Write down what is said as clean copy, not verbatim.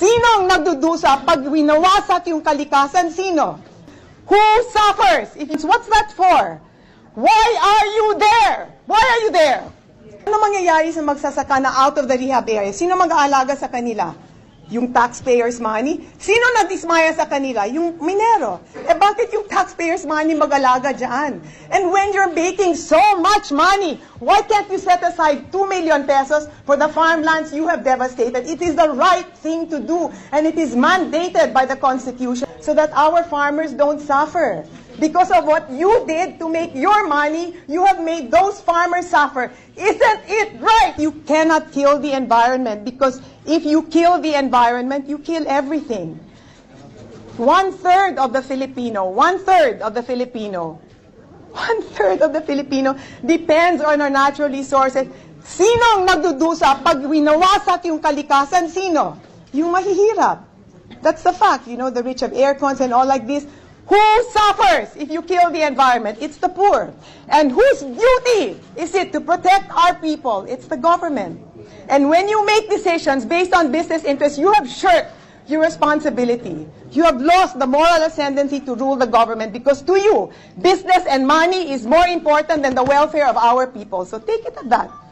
Sinong nagdudusa pag winawasak yung kalikasan? Sino? Who suffers? What's that for? Why are you there? Why are you there? Ano mangyayari sa magsasaka na out of the rehab area? Sino mag-aalaga sa kanila? Yung taxpayers' money? Sino nagdismaya sa kanila? Yung minero. Eh bakit yung taxpayers' money mag-alaga dyan? And when you're making so much money, why can't you set aside 2 million pesos for the farmlands you have devastated? It is the right thing to do, and it is mandated by the Constitution so that our farmers don't suffer. Because of what you did to make your money, you have made those farmers suffer. Isn't it right? You cannot kill the environment because if you kill the environment, you kill everything. One-third of the Filipino depends on our natural resources. Sinong nagdudusa pag winawasak yung kalikasan? Sino? Yung mahihirap. That's the fact. You know, the rich have air cons and all like this. Who suffers if you kill the environment? It's the poor. And whose duty is it to protect our people? It's the government. And when you make decisions based on business interests, you have shirked your responsibility. You have lost the moral ascendancy to rule the government because to you, business and money is more important than the welfare of our people. So take it at that.